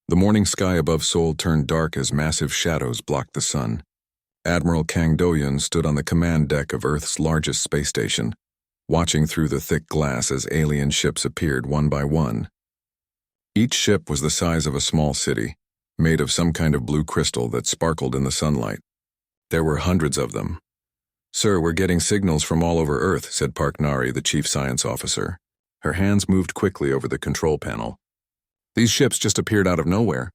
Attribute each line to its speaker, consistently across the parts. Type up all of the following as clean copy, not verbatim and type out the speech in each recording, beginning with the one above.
Speaker 1: The morning sky above Seoul turned dark as massive shadows blocked the sun. Admiral Kang Do-yun stood on the command deck of Earth's largest space station, watching through the thick glass as alien ships appeared one by one. Each ship was the size of a small city, made of some kind of blue crystal that sparkled in the sunlight. There were hundreds of them. "Sir, we're getting signals from all over Earth," said Park Nari, the chief science officer. Her hands moved quickly over the control panel. "These ships just appeared out of nowhere.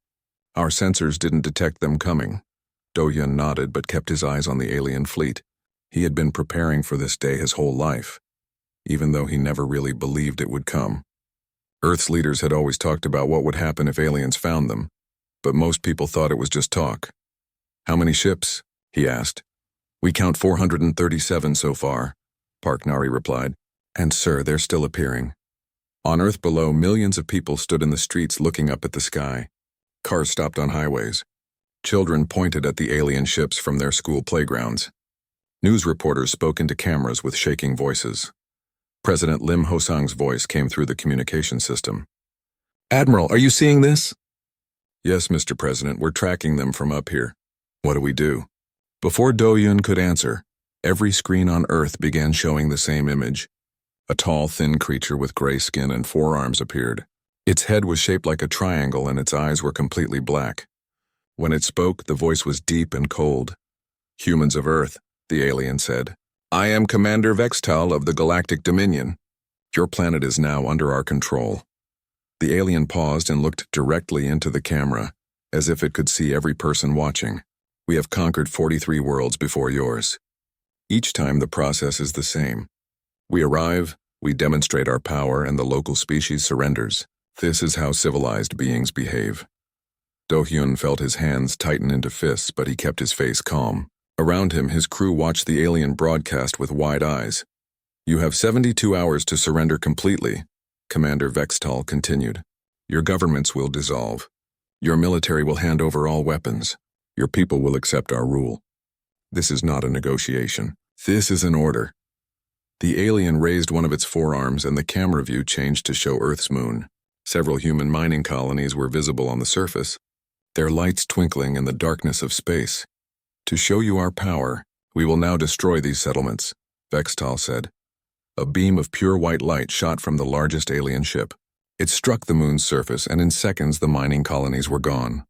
Speaker 1: Our sensors didn't detect them coming." Do-yun nodded but kept his eyes on the alien fleet. He had been preparing for this day his whole life, even though he never really believed it would come. Earth's leaders had always talked about what would happen if aliens found them, but most people thought it was just talk. "How many ships?" he asked. "We count 437 so far," Park Nari replied. "And sir, they're still appearing." On Earth below, millions of people stood in the streets looking up at the sky. Cars stopped on highways. Children pointed at the alien ships from their school playgrounds. News reporters spoke into cameras with shaking voices. President Lim Ho-sang's voice came through the communication system. "Admiral, are you seeing this?" "Yes, Mr. President, we're tracking them from up here." "What do we do?" Before Do-yun could answer, every screen on Earth began showing the same image. A tall, thin creature with gray skin and forearms appeared. Its head was shaped like a triangle and its eyes were completely black. When it spoke, the voice was deep and cold. "Humans of Earth," the alien said. "I am Commander Vextal of the Galactic Dominion. Your planet is now under our control." The alien paused and looked directly into the camera, as if it could see every person watching. "We have conquered 43 worlds before yours. Each time the process is the same. We arrive, we demonstrate our power, and the local species surrenders. This is how civilized beings behave." Do-hyun felt his hands tighten into fists, but he kept his face calm. Around him, his crew watched the alien broadcast with wide eyes. "You have 72 hours to surrender completely," Commander Vextal continued. "Your governments will dissolve. Your military will hand over all weapons. Your people will accept our rule. This is not a negotiation. This is an order." The alien raised one of its forearms and the camera view changed to show Earth's moon. Several human mining colonies were visible on the surface, their lights twinkling in the darkness of space. "To show you our power, we will now destroy these settlements," Vextal said. A beam of pure white light shot from the largest alien ship. It struck the moon's surface, and in seconds the mining colonies were gone.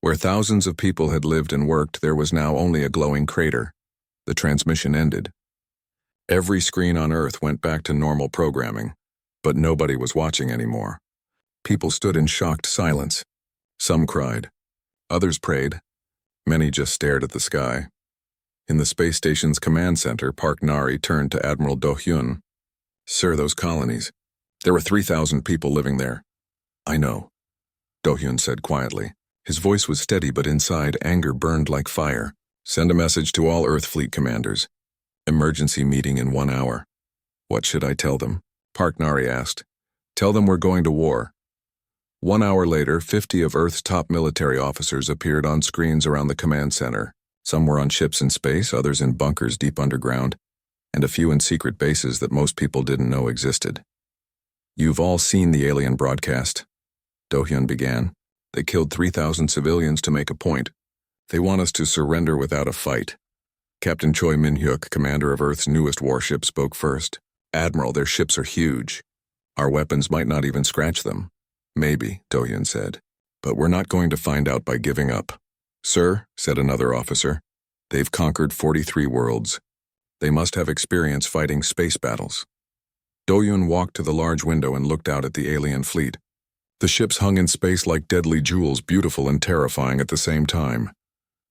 Speaker 1: Where thousands of people had lived and worked, there was now only a glowing crater. The transmission ended. Every screen on Earth went back to normal programming, but nobody was watching anymore. People stood in shocked silence. Some cried. Others prayed. Many just stared at the sky. In the space station's command center, Park Nari turned to Admiral Do-hyun. "Sir, those colonies. There were 3,000 people living there." "I know," Do-hyun said quietly. His voice was steady, but inside, anger burned like fire. "Send a message to all Earth fleet commanders. Emergency meeting in 1 hour." "What should I tell them?" Park Nari asked. "Tell them we're going to war." 1 hour later, 50 of Earth's top military officers appeared on screens around the command center. Some were on ships in space, others in bunkers deep underground, and a few in secret bases that most people didn't know existed. "You've all seen the alien broadcast," Do-hyun began. "They killed 3,000 civilians to make a point. They want us to surrender without a fight." Captain Choi Min-hyuk, commander of Earth's newest warship, spoke first. "Admiral, their ships are huge. Our weapons might not even scratch them." "Maybe," Do-hyun said. "But we're not going to find out by giving up." "Sir," said another officer, "they've conquered 43 worlds. They must have experience fighting space battles." Do-hyun walked to the large window and looked out at the alien fleet. The ships hung in space like deadly jewels, beautiful and terrifying at the same time.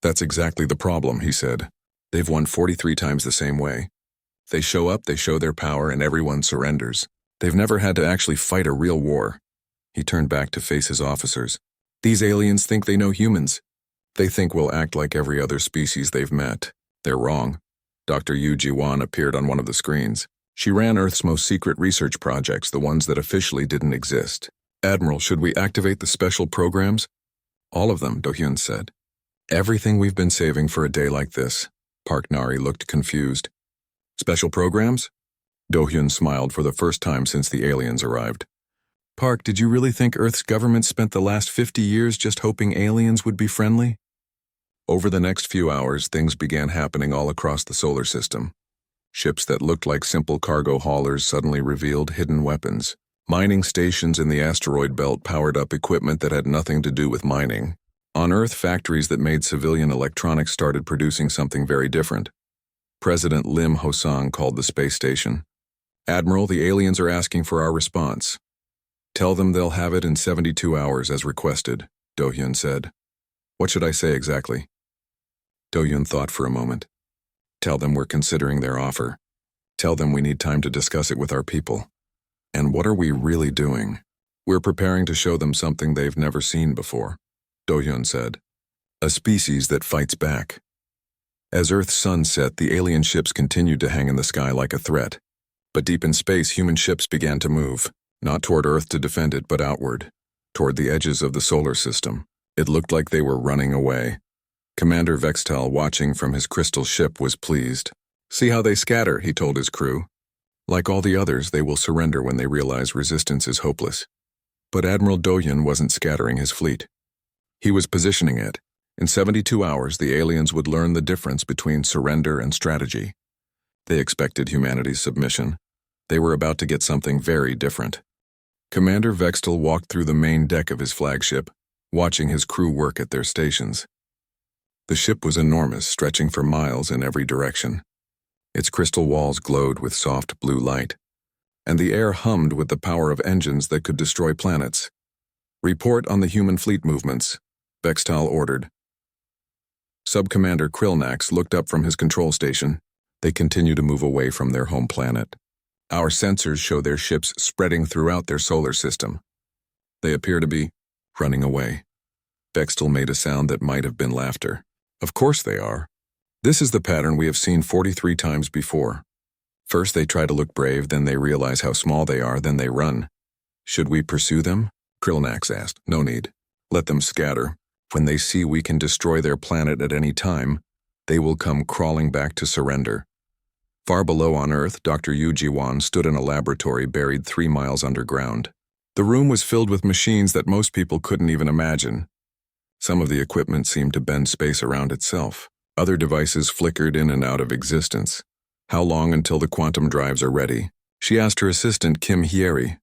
Speaker 1: "That's exactly the problem," he said. "They've won 43 times the same way. They show up, they show their power, and everyone surrenders. They've never had to actually fight a real war." He turned back to face his officers. "These aliens think they know humans. They think we'll act like every other species they've met. They're wrong." Dr. Yu Ji-won appeared on one of the screens. She ran Earth's most secret research projects, the ones that officially didn't exist. "Admiral, should we activate the special programs?" "All of them," Do-hyun said. "Everything we've been saving for a day like this." Park Nari looked confused. "Special programs?" Do-hyun smiled for the first time since the aliens arrived. Park, did you really think Earth's government spent the last 50 years just hoping aliens would be friendly? Over the next few hours, things began happening all across the solar system. Ships that looked like simple cargo haulers suddenly revealed hidden weapons. Mining stations in the asteroid belt powered up equipment that had nothing to do with mining. On Earth, factories that made civilian electronics started producing something very different. President Lim Hosang called the space station. "Admiral, the aliens are asking for our response." "Tell them they'll have it in 72 hours as requested," Do-hyun said. "What should I say exactly?" Do-hyun thought for a moment. "Tell them we're considering their offer. Tell them we need time to discuss it with our people. And what are we really doing? We're preparing to show them something they've never seen before," Do-hyun said. "A species that fights back." As Earth's sun set, the alien ships continued to hang in the sky like a threat. But deep in space, human ships began to move, not toward Earth to defend it, but outward, toward the edges of the solar system. It looked like they were running away. Commander Vextal, watching from his crystal ship, was pleased. "See how they scatter," he told his crew. "Like all the others, they will surrender when they realize resistance is hopeless." But Admiral Do-hyun wasn't scattering his fleet. He was positioning it. In 72 hours, the aliens would learn the difference between surrender and strategy. They expected humanity's submission. They were about to get something very different. Commander Vextal walked through the main deck of his flagship, watching his crew work at their stations. The ship was enormous, stretching for miles in every direction. Its crystal walls glowed with soft blue light, and the air hummed with the power of engines that could destroy planets. "Report on the human fleet movements," Vextal ordered. Sub-Commander Krillnax looked up from his control station. "They continue to move away from their home planet. Our sensors show their ships spreading throughout their solar system. They appear to be running away." Vextal made a sound that might have been laughter. "Of course they are. This is the pattern we have seen 43 times before. First they try to look brave, then they realize how small they are, then they run." "Should we pursue them?" Krillnax asked. "No need. Let them scatter. When they see we can destroy their planet at any time, they will come crawling back to surrender." Far below on Earth, Dr. Yu Ji-won stood in a laboratory buried 3 miles underground. The room was filled with machines that most people couldn't even imagine. Some of the equipment seemed to bend space around itself. Other devices flickered in and out of existence. "How long until the quantum drives are ready?" she asked her assistant, Kim Hyeri.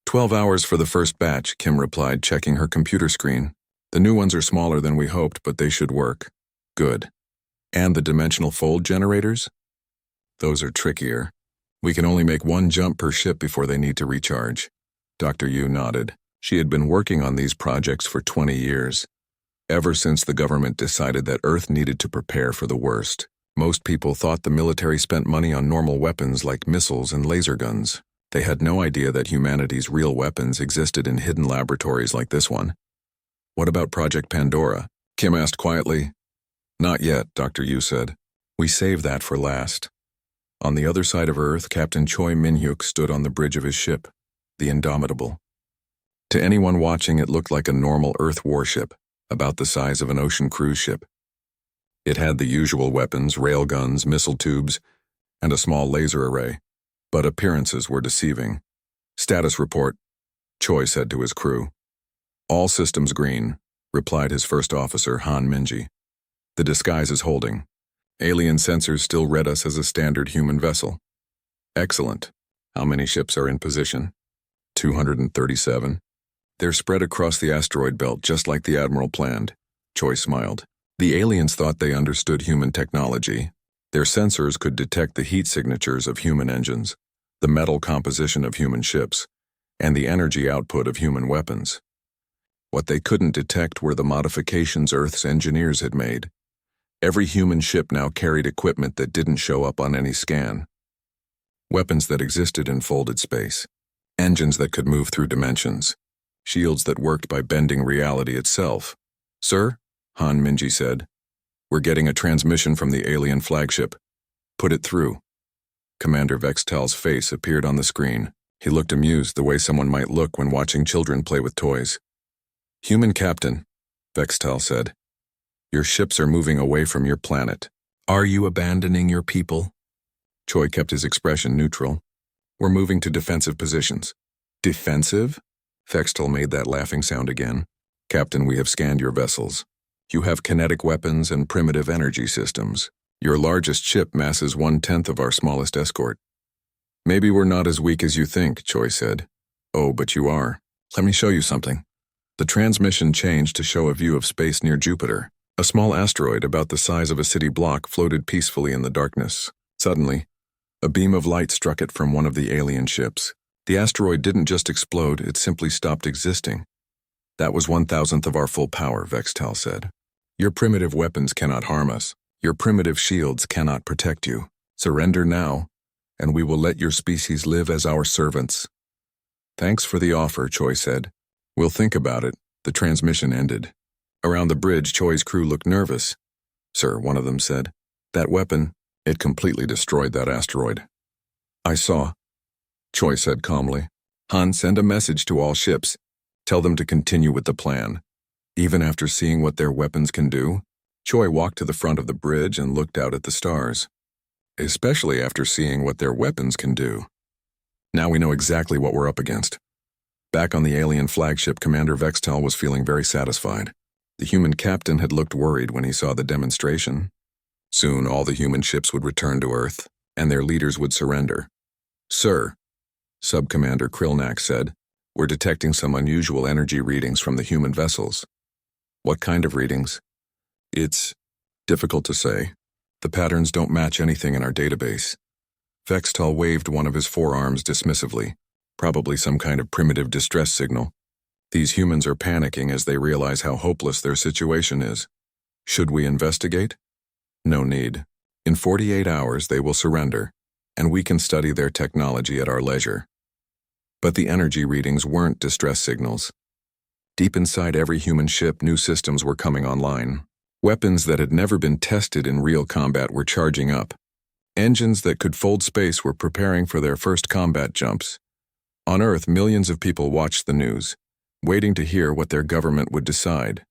Speaker 1: 12 hours for the first batch," Kim replied, checking her computer screen. "The new ones are smaller than we hoped, but they should work." "Good. And the dimensional fold generators?" "Those are trickier. We can only make 1 jump per ship before they need to recharge." Dr. Yu nodded. She had been working on these projects for 20 years. Ever since the government decided that Earth needed to prepare for the worst. Most people thought the military spent money on normal weapons like missiles and laser guns. They had no idea that humanity's real weapons existed in hidden laboratories like this one. "What about Project Pandora?" Kim asked quietly. "Not yet," Dr. Yu said. "We saved that for last." On the other side of Earth, Captain Choi Min-hyuk stood on the bridge of his ship, the Indomitable. To anyone watching, it looked like a normal Earth warship, about the size of an ocean cruise ship. It had the usual weapons, railguns, missile tubes, and a small laser array, but appearances were deceiving. "Status report," Choi said to his crew. "All systems green," replied his first officer, Han Minji. "The disguise is holding. Alien sensors still read us as a standard human vessel." "Excellent. How many ships are in position?" 237. "They're spread across the asteroid belt just like the Admiral planned." Choi smiled. "The aliens thought they understood human technology. Their sensors could detect the heat signatures of human engines, the metal composition of human ships, and the energy output of human weapons. What they couldn't detect were the modifications Earth's engineers had made. Every human ship now carried equipment that didn't show up on any scan. Weapons that existed in folded space. Engines that could move through dimensions. Shields that worked by bending reality itself. "Sir," Han Minji said, "we're getting a transmission from the alien flagship. Put it through." Commander Vextal's face appeared on the screen. He looked amused, the way someone might look when watching children play with toys. "Human captain," Vextal said, "your ships are moving away from your planet. Are you abandoning your people?" Choi kept his expression neutral. "We're moving to defensive positions." "Defensive?" Fextel made that laughing sound again. Captain, we have scanned your vessels. You have kinetic weapons and primitive energy systems. Your largest ship masses 1/10 of our smallest escort. Maybe we're not as weak as you think, Choi said. Oh, but you are. Let me show you something. The transmission changed to show a view of space near Jupiter. A small asteroid about the size of a city block floated peacefully in the darkness. Suddenly, a beam of light struck it from one of the alien ships. The asteroid didn't just explode, it simply stopped existing. That was 1/1000th of our full power, Vextel said. Your primitive weapons cannot harm us. Your primitive shields cannot protect you. Surrender now, and we will let your species live as our servants. Thanks for the offer, Choi said. We'll think about it. The transmission ended. Around the bridge, Choi's crew looked nervous. Sir, one of them said, that weapon, it completely destroyed that asteroid. I saw. Choi said calmly. Han, send a message to all ships. Tell them to continue with the plan. Even after seeing what their weapons can do, Choi walked to the front of the bridge and looked out at the stars. Especially after seeing what their weapons can do. Now we know exactly what we're up against. Back on the alien flagship, Commander Vextel was feeling very satisfied. The human captain had looked worried when he saw the demonstration. Soon all the human ships would return to Earth, and their leaders would surrender. Sir, Sub-Commander Krillnak said, we're detecting some unusual energy readings from the human vessels. What kind of readings? It's difficult to say. The patterns don't match anything in our database. Vextel waved one of his forearms dismissively, probably some kind of primitive distress signal. These humans are panicking as they realize how hopeless their situation is. Should we investigate? No need. In 48 hours they will surrender, and we can study their technology at our leisure. But the energy readings weren't distress signals. Deep inside every human ship, new systems were coming online. Weapons that had never been tested in real combat were charging up. Engines that could fold space were preparing for their first combat jumps. On Earth, millions of people watched the news, waiting to hear what their government would decide.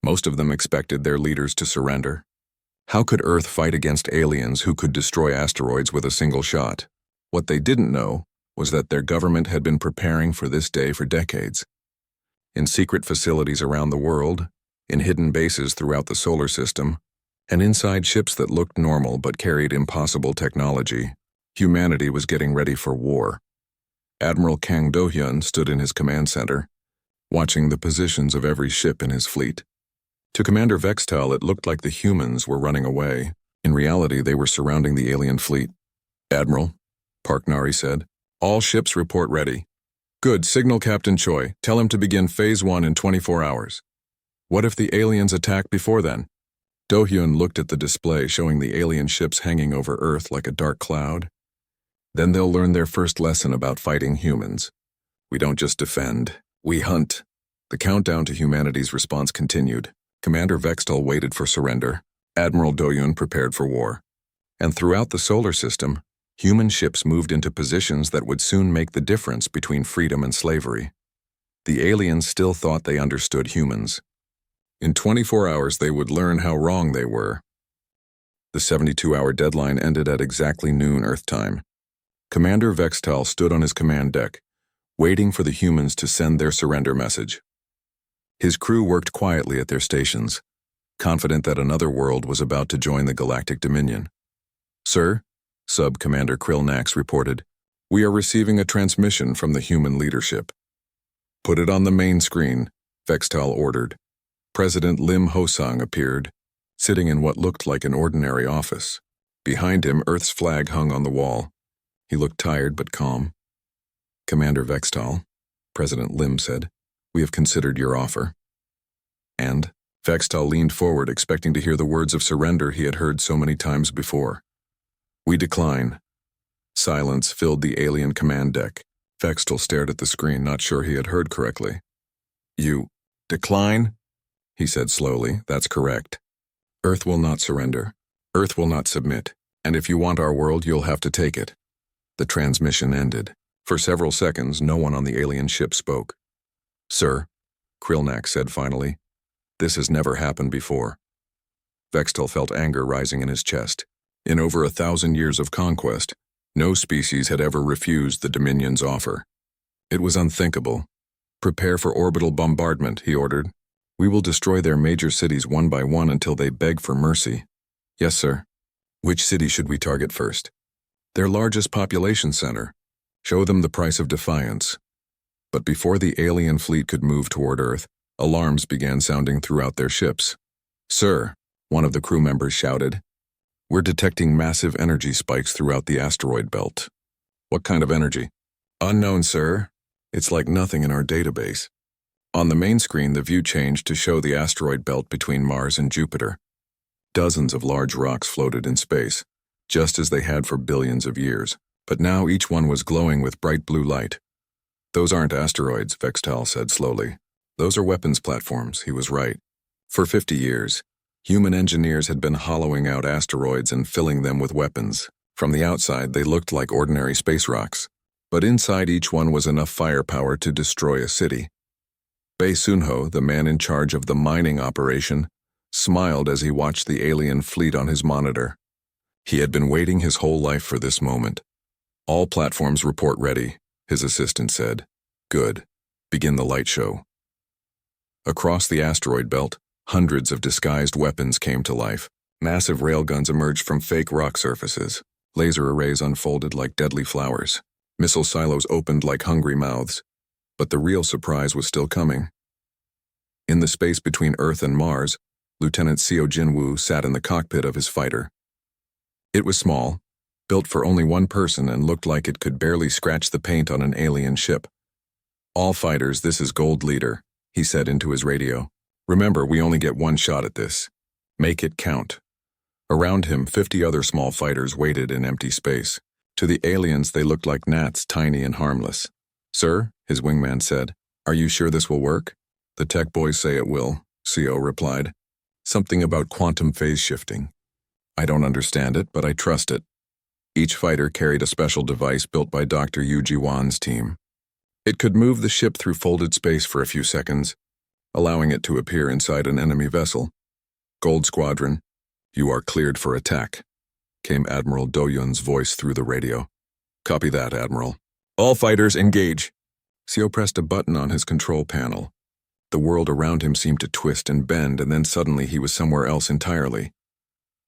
Speaker 1: Most of them expected their leaders to surrender. How could Earth fight against aliens who could destroy asteroids with a single shot? What they didn't know was that their government had been preparing for this day for decades. In secret facilities around the world, in hidden bases throughout the solar system, and inside ships that looked normal but carried impossible technology, humanity was getting ready for war. Admiral Kang Do-hyun stood in his command center, watching the positions of every ship in his fleet. To Commander Vextel, it looked like the humans were running away. In reality, they were surrounding the alien fleet. Admiral, Park Nari said, all ships report ready. Good, signal Captain Choi. Tell him to begin Phase 1 in 24 hours. What if the aliens attack before then? Do-hyun looked at the display showing the alien ships hanging over Earth like a dark cloud. Then they'll learn their first lesson about fighting humans. We don't just defend, we hunt. The countdown to humanity's response continued. Commander Vextel waited for surrender. Admiral Do-hyun prepared for war. And throughout the solar system, human ships moved into positions that would soon make the difference between freedom and slavery. The aliens still thought they understood humans. In 24 hours, they would learn how wrong they were. The 72-hour deadline ended at exactly noon Earth time. Commander Vextel stood on his command deck, waiting for the humans to send their surrender message. His crew worked quietly at their stations, confident that another world was about to join the Galactic Dominion. Sir, Sub-Commander Krillnax reported, we are receiving a transmission from the human leadership. Put it on the main screen, Vextel ordered. President Lim Hosang appeared, sitting in what looked like an ordinary office. Behind him, Earth's flag hung on the wall. He looked tired but calm. Commander Vextel, President Lim said, we have considered your offer. And Vextel leaned forward, expecting to hear the words of surrender he had heard so many times before. We decline. Silence filled the alien command deck. Vextel stared at the screen, not sure he had heard correctly. You decline? He said slowly, that's correct. Earth will not surrender. Earth will not submit. And if you want our world, you'll have to take it. The transmission ended. For several seconds, no one on the alien ship spoke. Sir, Krillnak said finally, this has never happened before. Vextel felt anger rising in his chest. In over 1,000 years of conquest, no species had ever refused the Dominion's offer. It was unthinkable. Prepare for orbital bombardment, he ordered. We will destroy their major cities one by one until they beg for mercy. Yes, sir. Which city should we target first? Their largest population center. Show them the price of defiance. But before the alien fleet could move toward Earth, alarms began sounding throughout their ships. Sir, one of the crew members shouted, we're detecting massive energy spikes throughout the asteroid belt. What kind of energy? Unknown, sir. It's like nothing in our database. On the main screen, the view changed to show the asteroid belt between Mars and Jupiter. Dozens of large rocks floated in space, just as they had for billions of years, but now each one was glowing with bright blue light. Those aren't asteroids, Vextal said slowly. Those are weapons platforms, he was right. For 50 years, human engineers had been hollowing out asteroids and filling them with weapons. From the outside, they looked like ordinary space rocks, but inside each one was enough firepower to destroy a city. Bei Sunho, the man in charge of the mining operation, smiled as he watched the alien fleet on his monitor. He had been waiting his whole life for this moment. All platforms report ready, his assistant said. Good. Begin the light show. Across the asteroid belt, hundreds of disguised weapons came to life. Massive railguns emerged from fake rock surfaces. Laser arrays unfolded like deadly flowers. Missile silos opened like hungry mouths. But the real surprise was still coming. In the space between Earth and Mars, Lieutenant Seo Jinwoo sat in the cockpit of his fighter. It was small, built for only one person, and looked like it could barely scratch the paint on an alien ship. All fighters, this is Gold Leader, he said into his radio. Remember, we only get one shot at this. Make it count. Around him, 50 other small fighters waited in empty space. To the aliens, they looked like gnats, tiny and harmless. Sir, his wingman said, are you sure this will work? The tech boys say it will, Seo replied. Something about quantum phase shifting. I don't understand it, but I trust it. Each fighter carried a special device built by Dr. Yu Jiwan's team. It could move the ship through folded space for a few seconds, allowing it to appear inside an enemy vessel. Gold Squadron, you are cleared for attack, came Admiral Do-Yun's voice through the radio. Copy that, Admiral. All fighters engage. Seo pressed a button on his control panel. The world around him seemed to twist and bend, and then suddenly he was somewhere else entirely.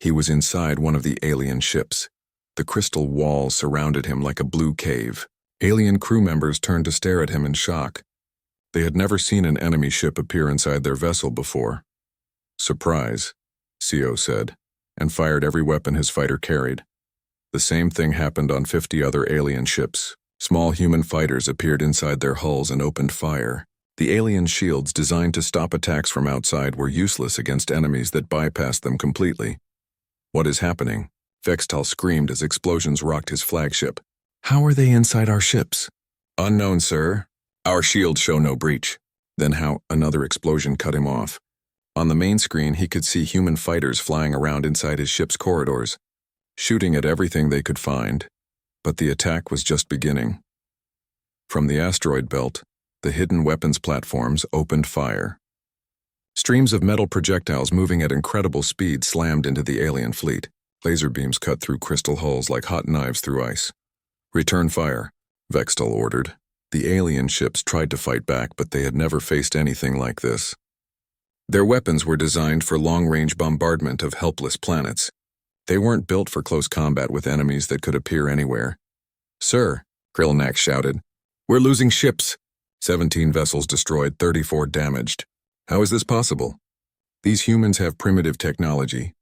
Speaker 1: He was inside one of the alien ships. The crystal walls surrounded him like a blue cave. Alien crew members turned to stare at him in shock. They had never seen an enemy ship appear inside their vessel before. Surprise, Seo said, and fired every weapon his fighter carried. The same thing happened on 50 other alien ships. Small human fighters appeared inside their hulls and opened fire. The alien shields designed to stop attacks from outside were useless against enemies that bypassed them completely. What is happening? Vextal screamed as explosions rocked his flagship. How are they inside our ships? Unknown, sir. Our shields show no breach. Then how? Another explosion cut him off. On the main screen, he could see human fighters flying around inside his ship's corridors, shooting at everything they could find. But the attack was just beginning. From the asteroid belt, the hidden weapons platforms opened fire. Streams of metal projectiles moving at incredible speed slammed into the alien fleet. Laser beams cut through crystal hulls like hot knives through ice. Return fire, Vextal ordered. The alien ships tried to fight back, but they had never faced anything like this. Their weapons were designed for long-range bombardment of helpless planets. They weren't built for close combat with enemies that could appear anywhere. Sir, Krillnak shouted, we're losing ships. 17 vessels destroyed, 34 damaged. How is this possible? These humans have primitive technology.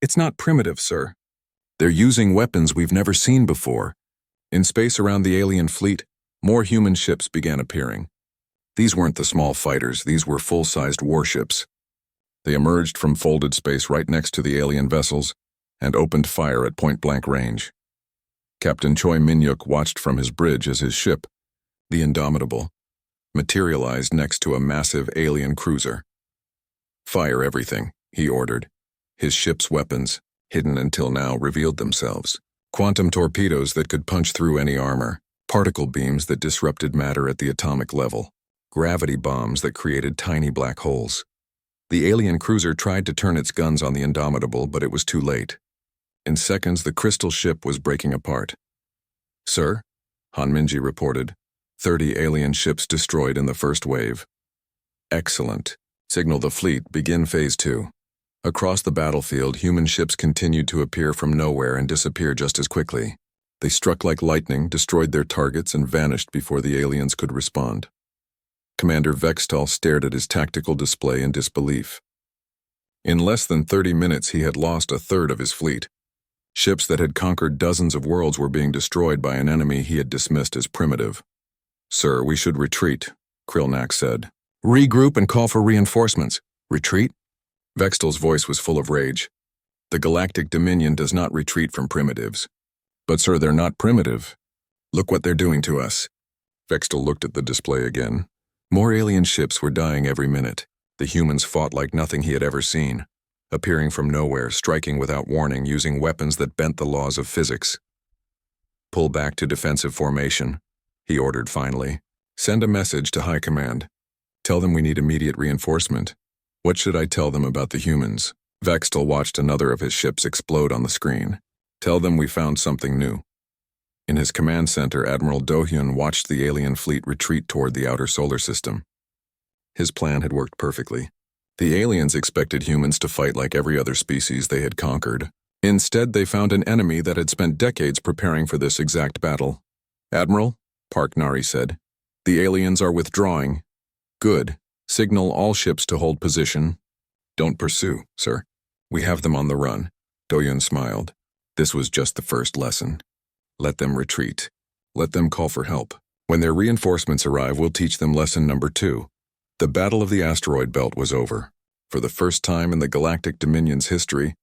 Speaker 1: It's not primitive, sir. They're using weapons we've never seen before. In space around the alien fleet, more human ships began appearing. These weren't the small fighters, these were full-sized warships. They emerged from folded space right next to the alien vessels and opened fire at point-blank range. Captain Choi Min-yuk watched from his bridge as his ship, the Indomitable, materialized next to a massive alien cruiser. Fire everything, he ordered. His ship's weapons, hidden until now, revealed themselves. Quantum torpedoes that could punch through any armor, particle beams that disrupted matter at the atomic level, gravity bombs that created tiny black holes. The alien cruiser tried to turn its guns on the Indomitable, but it was too late. In seconds, the crystal ship was breaking apart. Sir, Han Minji reported, 30 alien ships destroyed in the first wave. Excellent. Signal the fleet, begin Phase 2. Across the battlefield, human ships continued to appear from nowhere and disappear just as quickly. They struck like lightning, destroyed their targets, and vanished before the aliens could respond. Commander Vextal stared at his tactical display in disbelief. In less than 30 minutes, he had lost a third of his fleet. Ships that had conquered dozens of worlds were being destroyed by an enemy he had dismissed as primitive. "Sir, we should retreat," Krilnak said. "Regroup and call for reinforcements." "Retreat?" Vextal's voice was full of rage. "The Galactic Dominion does not retreat from primitives." "But sir, they're not primitive. Look what they're doing to us." Vextal looked at the display again. More alien ships were dying every minute. The humans fought like nothing he had ever seen, appearing from nowhere, striking without warning, using weapons that bent the laws of physics. "Pull back to defensive formation," he ordered finally. "Send a message to High Command. Tell them we need immediate reinforcement." "What should I tell them about the humans?" Vextal watched another of his ships explode on the screen. "Tell them we found something new." In his command center, Admiral Dohyun watched the alien fleet retreat toward the outer solar system. His plan had worked perfectly. The aliens expected humans to fight like every other species they had conquered. Instead, they found an enemy that had spent decades preparing for this exact battle. "Admiral," Park Nari said, "the aliens are withdrawing." "Good. Signal all ships to hold position." "Don't pursue, sir. We have them on the run." Dohyun smiled. This was just the first lesson. Let them retreat. Let them call for help. When their reinforcements arrive, we'll teach them lesson number 2. The Battle of the Asteroid Belt was over. For the first time in the Galactic Dominion's history,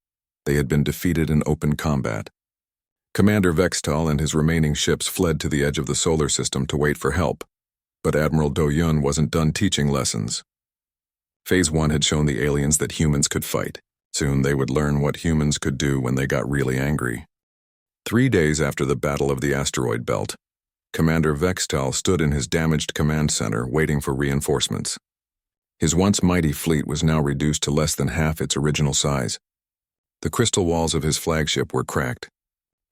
Speaker 1: they had been defeated in open combat. Commander Vextal and his remaining ships fled to the edge of the solar system to wait for help, but Admiral Dohyun wasn't done teaching lessons. Phase 1 had shown the aliens that humans could fight. Soon they would learn what humans could do when they got really angry. 3 days after the Battle of the Asteroid Belt, Commander Vextal stood in his damaged command center waiting for reinforcements. His once mighty fleet was now reduced to less than half its original size. The crystal walls of his flagship were cracked,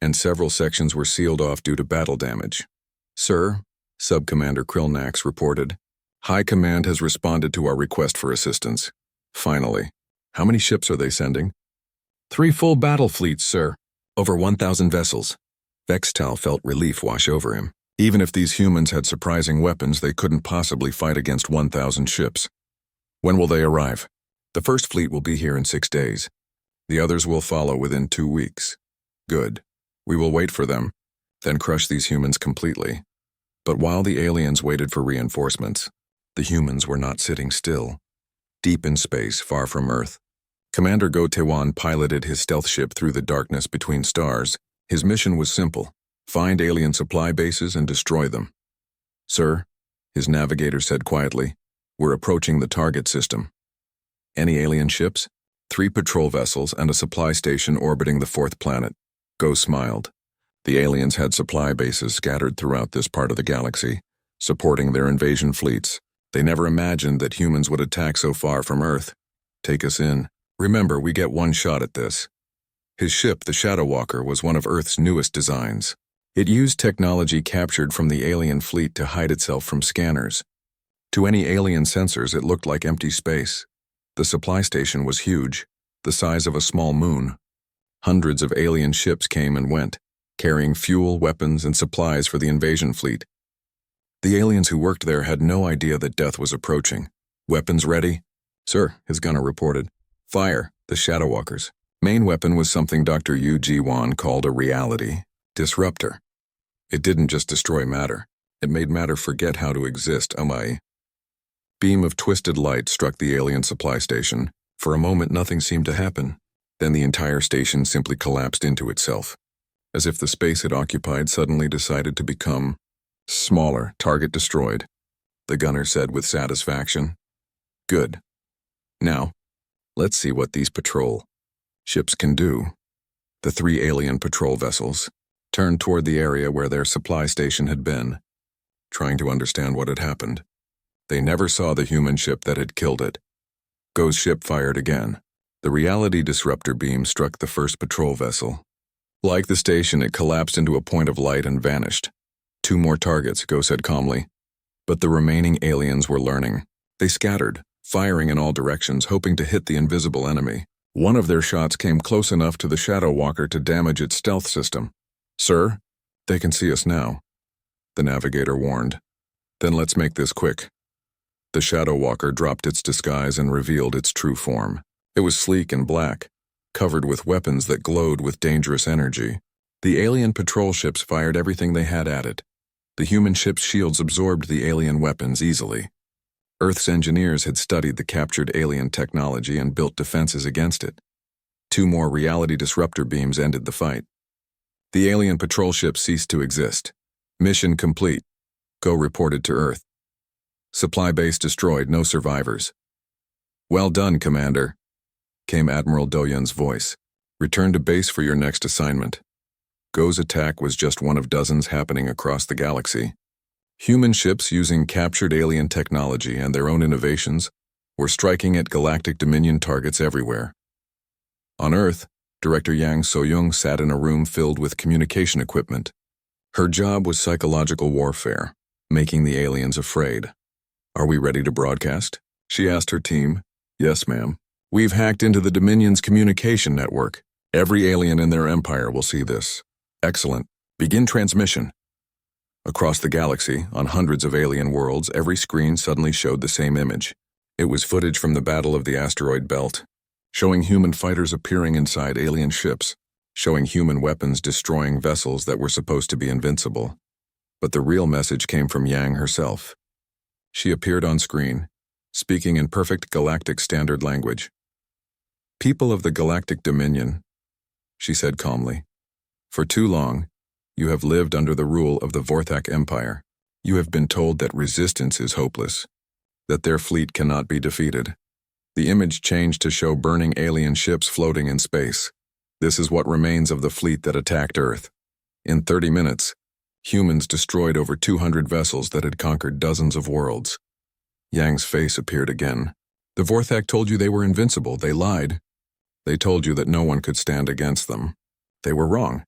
Speaker 1: and several sections were sealed off due to battle damage. "Sir," Subcommander Krilnax reported, "High Command has responded to our request for assistance." "Finally. How many ships are they sending?" 3 full battle fleets, sir. Over 1,000 vessels." Vextal felt relief wash over him. Even if these humans had surprising weapons, they couldn't possibly fight against 1,000 ships. "When will they arrive?" "The first fleet will be here in 6 days. The others will follow within 2 weeks." "Good. We will wait for them, then crush these humans completely." But while the aliens waited for reinforcements, the humans were not sitting still. Deep in space, far from Earth, Commander Go Tewan piloted his stealth ship through the darkness between stars. His mission was simple: find alien supply bases and destroy them. "Sir," his navigator said quietly, "we're approaching the target system." "Any alien ships?" 3 patrol vessels and a supply station orbiting the 4th planet. Go smiled. The aliens had supply bases scattered throughout this part of the galaxy, supporting their invasion fleets. They never imagined that humans would attack so far from Earth. "Take us in. Remember, we get one shot at this." His ship, the Shadow Walker, was one of Earth's newest designs. It used technology captured from the alien fleet to hide itself from scanners. To any alien sensors, it looked like empty space. The supply station was huge, the size of a small moon. Hundreds of alien ships came and went, carrying fuel, weapons, and supplies for the invasion fleet. The aliens who worked there had no idea that death was approaching. "Weapons ready?" "Sir," his gunner reported. "Fire, the Shadow Walkers." Main weapon was something Dr. Yu Ji-wan called a reality disruptor. It didn't just destroy matter. It made matter forget how to exist, Beam of twisted light struck the alien supply station. For a moment, nothing seemed to happen. Then the entire station simply collapsed into itself. As if the space it occupied suddenly decided to become smaller. "Target destroyed," the gunner said with satisfaction. "Good. Now, let's see what these patrol ships can do." The 3 alien patrol vessels turned toward the area where their supply station had been, trying to understand what had happened. They never saw the human ship that had killed it. Go's ship fired again. The reality disruptor beam struck the first patrol vessel. Like the station, it collapsed into a point of light and vanished. 2 more targets, Go said calmly. But the remaining aliens were learning. They scattered, firing in all directions, hoping to hit the invisible enemy. One of their shots came close enough to the Shadow Walker to damage its stealth system. "Sir, they can see us now," the navigator warned. "Then let's make this quick." The Shadow Walker dropped its disguise and revealed its true form. It was sleek and black, covered with weapons that glowed with dangerous energy. The alien patrol ships fired everything they had at it. The human ship's shields absorbed the alien weapons easily. Earth's engineers had studied the captured alien technology and built defenses against it. 2 more reality disruptor beams ended the fight. The alien patrol ship ceased to exist. Mission complete. Go reported to Earth. Supply base destroyed, no survivors. "Well done, Commander," came Admiral Doyun's voice. "Return to base for your next assignment." Go's attack was just one of dozens happening across the galaxy. Human ships using captured alien technology and their own innovations were striking at Galactic Dominion targets everywhere. On Earth, Director Yang So-young sat in a room filled with communication equipment. Her job was psychological warfare, making the aliens afraid. "Are we ready to broadcast?" she asked her team. "Yes, ma'am. We've hacked into the Dominion's communication network. Every alien in their empire will see this." "Excellent. Begin transmission." Across the galaxy, on hundreds of alien worlds, every screen suddenly showed the same image. It was footage from the Battle of the Asteroid Belt, showing human fighters appearing inside alien ships, showing human weapons destroying vessels that were supposed to be invincible. But the real message came from Yang herself. She appeared on screen, speaking in perfect galactic standard language. "People of the Galactic Dominion," she said calmly, "for too long, you have lived under the rule of the Vorthak Empire. You have been told that resistance is hopeless, that their fleet cannot be defeated." The image changed to show burning alien ships floating in space. "This is what remains of the fleet that attacked Earth. In 30 minutes, humans destroyed over 200 vessels that had conquered dozens of worlds." Yang's face appeared again. "The Vorthak told you they were invincible. They lied. They told you that no one could stand against them. They were wrong."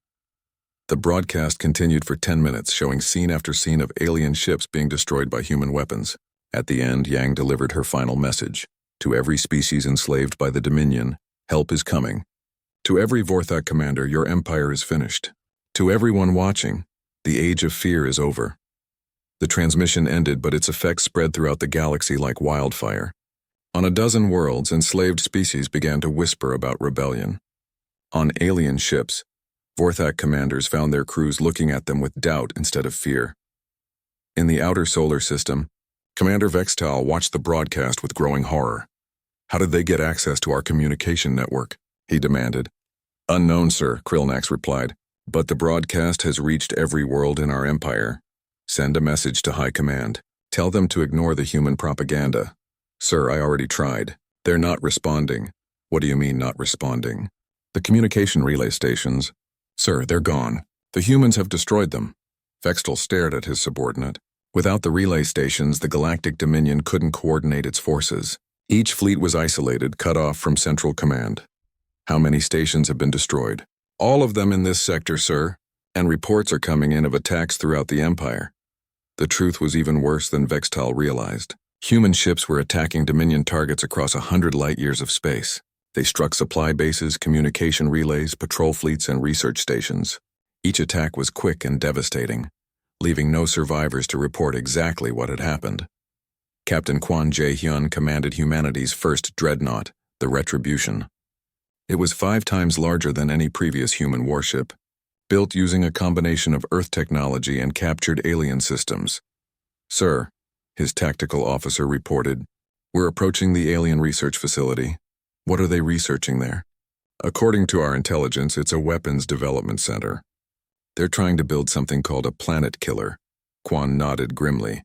Speaker 1: The broadcast continued for 10 minutes, showing scene after scene of alien ships being destroyed by human weapons. At the end, Yang delivered her final message. "To every species enslaved by the Dominion, help is coming. To every Vorthak commander, your empire is finished. To everyone watching, the age of fear is over." The transmission ended, but its effects spread throughout the galaxy like wildfire. On a dozen worlds, enslaved species began to whisper about rebellion. On alien ships, Vorthak commanders found their crews looking at them with doubt instead of fear. In the outer solar system, Commander Vextal watched the broadcast with growing horror. "How did they get access to our communication network?" he demanded. "Unknown, sir," Krillnax replied. "But the broadcast has reached every world in our empire. Send a message to High Command. Tell them to ignore the human propaganda." "Sir, I already tried. They're not responding." "What do you mean, not responding?" "The communication relay stations." "Sir, they're gone. The humans have destroyed them." Vextal stared at his subordinate. Without the relay stations, the Galactic Dominion couldn't coordinate its forces. Each fleet was isolated, cut off from Central Command. "How many stations have been destroyed?" "All of them in this sector, sir. And reports are coming in of attacks throughout the Empire." The truth was even worse than Vextal realized. Human ships were attacking Dominion targets across 100 light-years of space. They struck supply bases, communication relays, patrol fleets, and research stations. Each attack was quick and devastating, leaving no survivors to report exactly what had happened. Captain Kwon Jae-hyun commanded humanity's first dreadnought, the Retribution. It was 5 times larger than any previous human warship, built using a combination of Earth technology and captured alien systems. "Sir," his tactical officer reported, "we're approaching the alien research facility." "What are they researching there?" "According to our intelligence, it's a weapons development center. They're trying to build something called a planet killer." Kwon nodded grimly.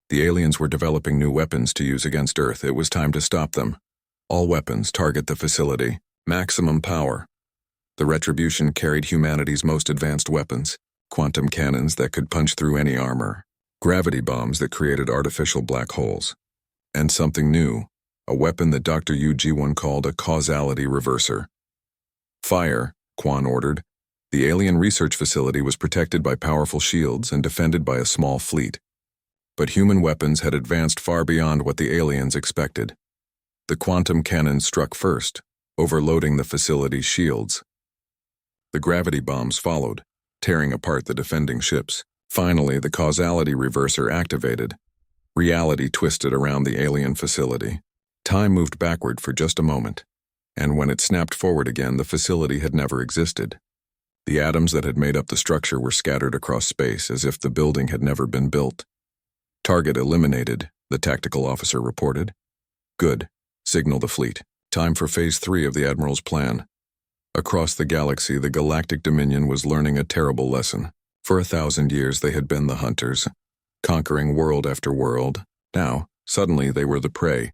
Speaker 1: "The aliens were developing new weapons to use against Earth. It was time to stop them. All weapons target the facility. Maximum power." The Retribution carried humanity's most advanced weapons, quantum cannons that could punch through any armor, gravity bombs that created artificial black holes, and something new, a weapon that Dr. Yu Ji-won called a causality reverser. "Fire," Kwon ordered. The alien research facility was protected by powerful shields and defended by a small fleet. But human weapons had advanced far beyond what the aliens expected. The quantum cannon struck first, overloading the facility's shields. The gravity bombs followed, tearing apart the defending ships. Finally, the causality reverser activated. Reality twisted around the alien facility. Time moved backward for just a moment, and when it snapped forward again, the facility had never existed. The atoms that had made up the structure were scattered across space as if the building had never been built. Target eliminated, the tactical officer reported. Good. Signal the fleet. Time for Phase 3 of the Admiral's plan. Across the galaxy, the Galactic Dominion was learning a terrible lesson. For 1,000 years they had been the hunters, conquering world after world. Now, suddenly they were the prey.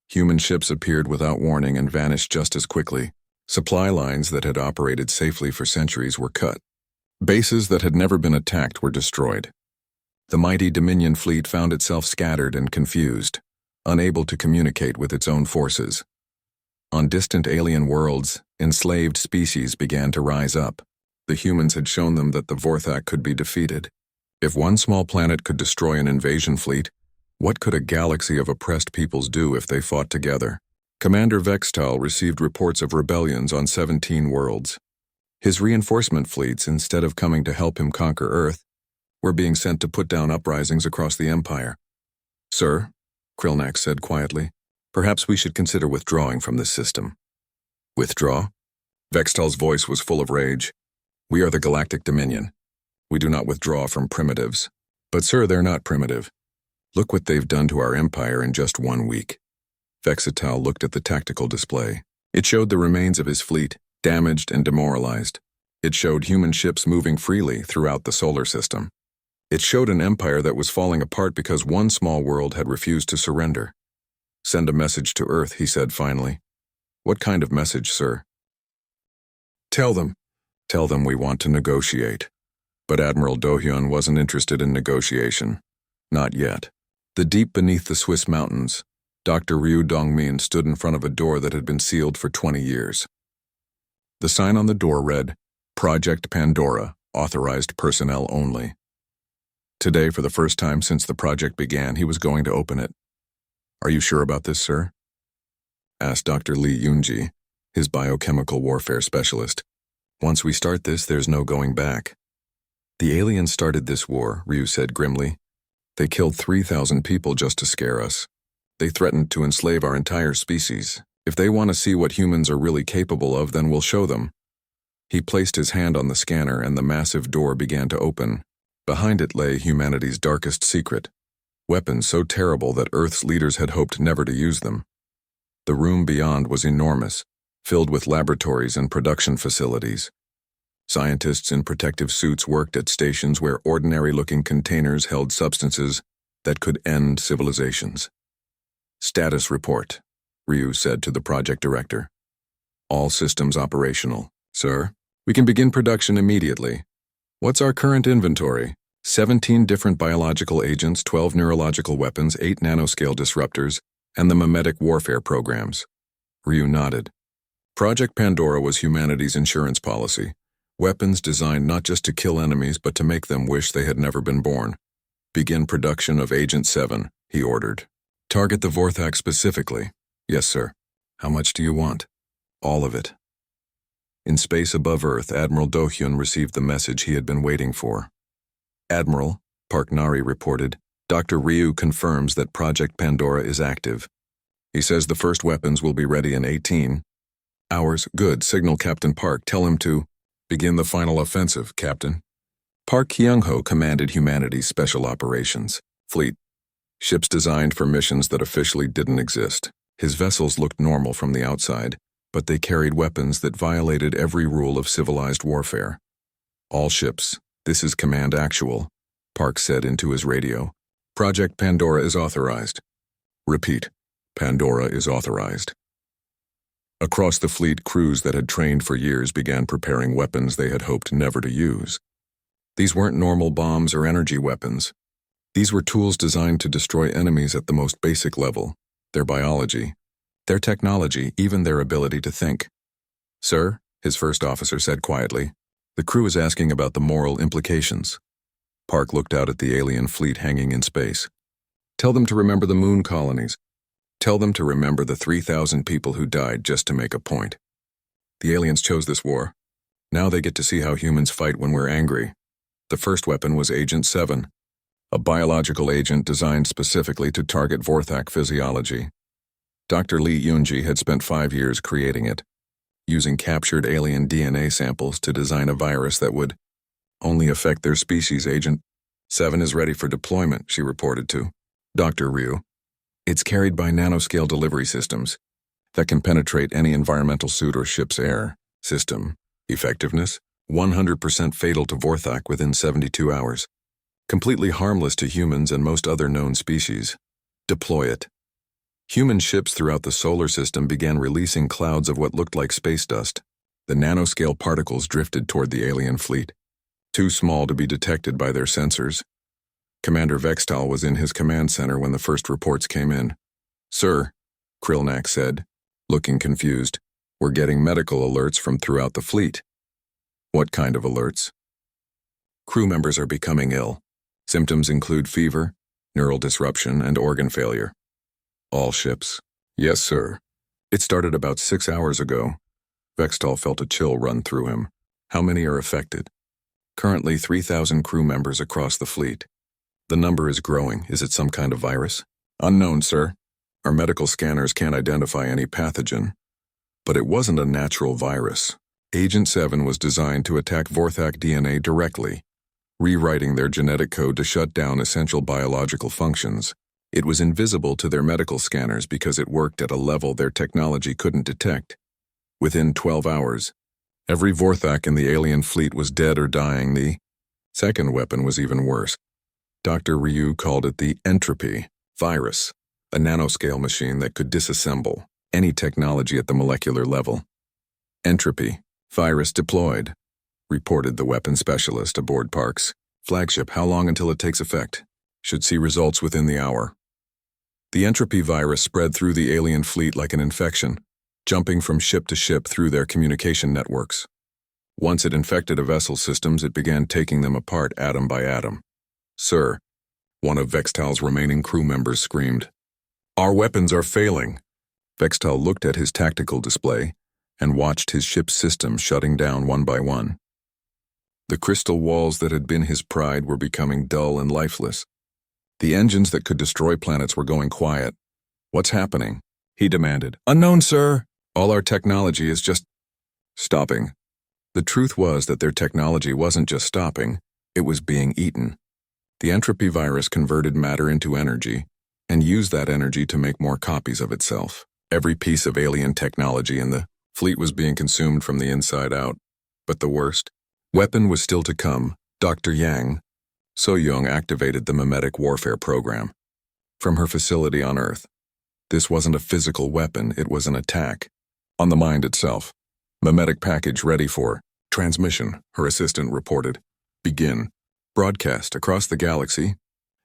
Speaker 1: Human ships appeared without warning and vanished just as quickly. Supply lines that had operated safely for centuries were cut. Bases that had never been attacked were destroyed. The mighty Dominion fleet found itself scattered and confused, unable to communicate with its own forces. On distant alien worlds, enslaved species began to rise up. The humans had shown them that the Vorthak could be defeated. If one small planet could destroy an invasion fleet, what could a galaxy of oppressed peoples do if they fought together? Commander Vextal received reports of rebellions on 17 worlds. His reinforcement fleets, instead of coming to help him conquer Earth, were being sent to put down uprisings across the Empire. "Sir," Krilnak said quietly, "perhaps we should consider withdrawing from this system." "Withdraw?" Vextal's voice was full of rage. "We are the Galactic Dominion. We do not withdraw from primitives. But sir, they're not primitive. Look what they've done to our empire in just 1 week." Vextal looked at the tactical display. It showed the remains of his fleet, damaged and demoralized. It showed human ships moving freely throughout the solar system. It showed an empire that was falling apart because one small world had refused to surrender. "Send a message to Earth," he said finally. "What kind of message, sir?" Tell them we want to negotiate." But Admiral Dohyun wasn't interested in negotiation. Not yet. The deep beneath the Swiss mountains, Dr. Ryu Dongmin stood in front of a door that had been sealed for 20 years. The sign on the door read, "Project Pandora, authorized personnel only." Today, for the first time since the project began, he was going to open it. "Are you sure about this, sir?" asked Dr. Lee Yunji, his biochemical warfare specialist. "Once we start this, there's no going back." "The aliens started this war," Ryu said grimly. "They killed 3,000 people just to scare us. They threatened to enslave our entire species. If they want to see what humans are really capable of, then we'll show them." He placed his hand on the scanner and the massive door began to open. Behind it lay humanity's darkest secret, weapons so terrible that Earth's leaders had hoped never to use them. The room beyond was enormous, filled with laboratories and production facilities. Scientists in protective suits worked at stations where ordinary-looking containers held substances that could end civilizations. "Status report," Ryu said to the project director. "All systems operational, sir. We can begin production immediately. What's our current inventory? 17 different biological agents, 12 neurological weapons, 8 nanoscale disruptors, and the mimetic warfare programs." Ryu nodded. Project Pandora was humanity's insurance policy. Weapons designed not just to kill enemies but to make them wish they had never been born. "Begin production of Agent 7, he ordered. "Target the Vorthak specifically." "Yes, sir." "How much do you want?" "All of it." In space above Earth, Admiral Dohyun received the message he had been waiting for. "Admiral," Park Nari reported, "Dr. Ryu confirms that Project Pandora is active. He says the first weapons will be ready in 18 hours. Good. Signal Captain Park. Tell him to begin the final offensive, Captain." Park Kyung-ho commanded humanity's special operations fleet, ships designed for missions that officially didn't exist. His vessels looked normal from the outside, but they carried weapons that violated every rule of civilized warfare. "All ships, this is Command Actual," Park said into his radio. "Project Pandora is authorized." "Repeat, Pandora is authorized." Across the fleet, crews that had trained for years began preparing weapons they had hoped never to use. These weren't normal bombs or energy weapons. These were tools designed to destroy enemies at the most basic level, their biology, their technology, even their ability to think. "Sir," his first officer said quietly, "the crew is asking about the moral implications." Park looked out at the alien fleet hanging in space. Tell them to remember the moon colonies. Tell them to remember the 3,000 people who died just to make a point. The aliens chose this war. Now they get to see how humans fight when we're angry. The first weapon was Agent 7, a biological agent designed specifically to target Vorthak physiology. Dr. Lee Yunji had spent 5 years creating it, using captured alien DNA samples to design a virus that would only affect their species. Agent 7 is ready for deployment, she reported to Dr. Ryu. It's carried by nanoscale delivery systems that can penetrate any environmental suit or ship's air system. Effectiveness: 100% fatal to Vorthak within 72 hours. Completely harmless to humans and most other known species. Deploy it. Human ships throughout the solar system began releasing clouds of what looked like space dust. The nanoscale particles drifted toward the alien fleet, too small to be detected by their sensors. Commander Vextal was in his command center when the first reports came in. "Sir," Krilnak said, looking confused, "we're getting medical alerts from throughout the fleet." "What kind of alerts?" "Crew members are becoming ill. Symptoms include fever, neural disruption, and organ failure." "All ships?" "Yes, sir. It started about 6 hours ago." Vextal felt a chill run through him. "How many are affected?" "Currently 3,000 crew members across the fleet. The number is growing. Is it some kind of virus?" "Unknown, sir. Our medical scanners can't identify any pathogen. But it wasn't a natural virus. Agent 7 was designed to attack Vorthak DNA directly, rewriting their genetic code to shut down essential biological functions. It was invisible to their medical scanners because it worked at a level their technology couldn't detect. Within 12 hours, every Vorthak in the alien fleet was dead or dying. The second weapon was even worse. Dr. Ryu called it the entropy virus, a nanoscale machine that could disassemble any technology at the molecular level. "Entropy virus deployed," reported the weapon specialist aboard Park's flagship. "How long until it takes effect?" "Should see results within the hour." The entropy virus spread through the alien fleet like an infection, jumping from ship to ship through their communication networks. Once it infected a vessel's systems, it began taking them apart atom by atom. "Sir," one of Vextal's remaining crew members screamed, "our weapons are failing." Vextal looked at his tactical display and watched his ship's systems shutting down one by one. The crystal walls that had been his pride were becoming dull and lifeless. The engines that could destroy planets were going quiet. "What's happening?" he demanded. "Unknown, sir. All our technology is just stopping." The truth was that their technology wasn't just stopping, it was being eaten. The entropy virus converted matter into energy and used that energy to make more copies of itself. Every piece of alien technology in the fleet was being consumed from the inside out. But the worst weapon was still to come. Dr. Yang So-Young activated the mimetic warfare program. From her facility on Earth. This wasn't a physical weapon, it was an attack. On the mind itself. "Mimetic package ready for transmission," her assistant reported. "Begin. Broadcast across the galaxy."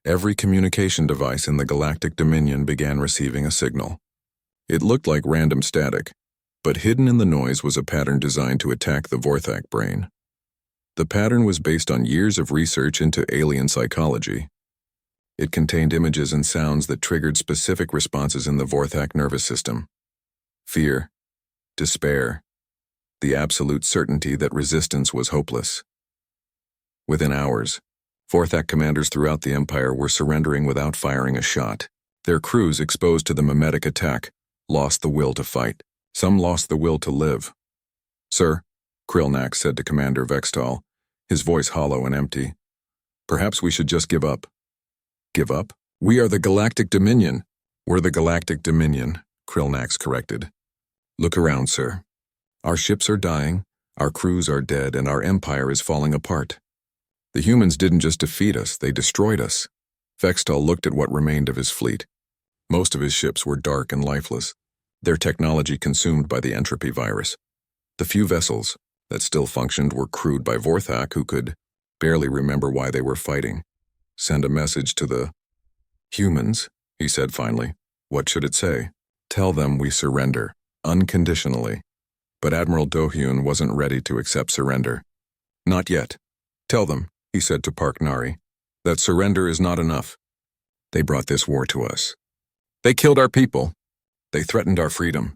Speaker 1: Every communication device in the Galactic Dominion began receiving a signal. It looked like random static, but hidden in the noise was a pattern designed to attack the Vorthak brain. The pattern was based on years of research into alien psychology. It contained images and sounds that triggered specific responses in the Vorthak nervous system. Fear, despair, the absolute certainty that resistance was hopeless. Within hours, Vorthak commanders throughout the Empire were surrendering without firing a shot. Their crews, exposed to the mimetic attack, lost the will to fight. Some lost the will to live. "Sir," Krilnak said to Commander Vextal, his voice hollow and empty, "perhaps we should just give up." "Give up? We are the Galactic Dominion." "We're the Galactic Dominion," Krilnax corrected. "Look around, sir. Our ships are dying, our crews are dead, and our empire is falling apart. The humans didn't just defeat us, they destroyed us." Vextal looked at what remained of his fleet. Most of his ships were dark and lifeless, their technology consumed by the entropy virus. The few vessels that still functioned were crewed by Vorthak who could barely remember why they were fighting. "Send a message to the humans," he said finally. "What should it say?" "Tell them we surrender, unconditionally." But Admiral Do-hyun wasn't ready to accept surrender. "Not yet. Tell them," he said to Park Nari, that surrender is not enough. They brought this war to us. They killed our people. They threatened our freedom.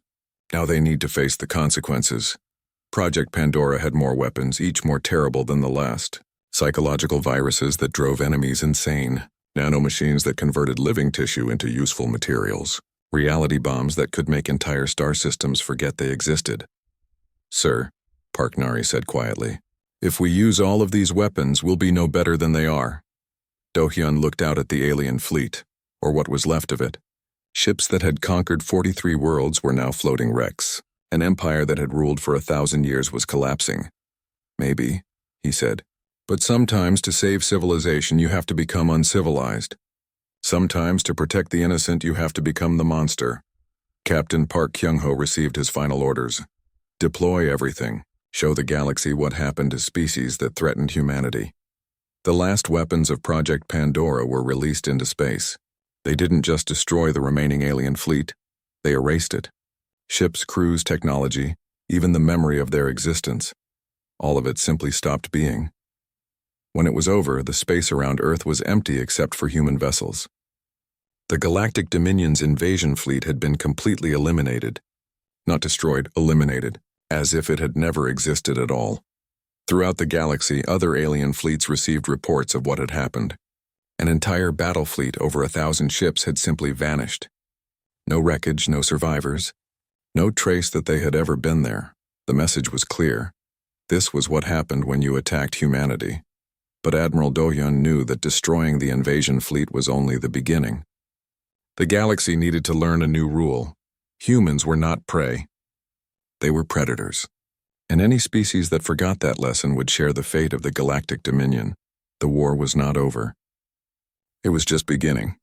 Speaker 1: Now they need to face the consequences. Project Pandora had more weapons, each more terrible than the last. Psychological viruses that drove enemies insane. Nanomachines that converted living tissue into useful materials. Reality bombs that could make entire star systems forget they existed. Sir, Parknari said quietly, if we use all of these weapons, we'll be no better than they are. Do-hyun looked out at the alien fleet, or what was left of it. Ships that had conquered 43 worlds were now floating wrecks. An empire that had ruled for 1,000 years was collapsing. Maybe, he said, but sometimes to save civilization you have to become uncivilized. Sometimes to protect the innocent you have to become the monster. Captain Park Kyung-ho received his final orders. Deploy everything. Show the galaxy what happened to species that threatened humanity. The last weapons of Project Pandora were released into space. They didn't just destroy the remaining alien fleet, they erased it. Ships, crews, technology, even the memory of their existence. All of it simply stopped being. When it was over, the space around Earth was empty except for human vessels. The Galactic Dominion's invasion fleet had been completely eliminated. Not destroyed, eliminated, as if it had never existed at all. Throughout the galaxy, other alien fleets received reports of what had happened. An entire battle fleet over 1,000 ships had simply vanished. No wreckage, no survivors. No trace that they had ever been there. The message was clear. This was what happened when you attacked humanity. But Admiral Do-hyun knew that destroying the invasion fleet was only the beginning. The galaxy needed to learn a new rule. Humans were not prey. They were predators. And any species that forgot that lesson would share the fate of the Galactic Dominion. The war was not over. It was just beginning.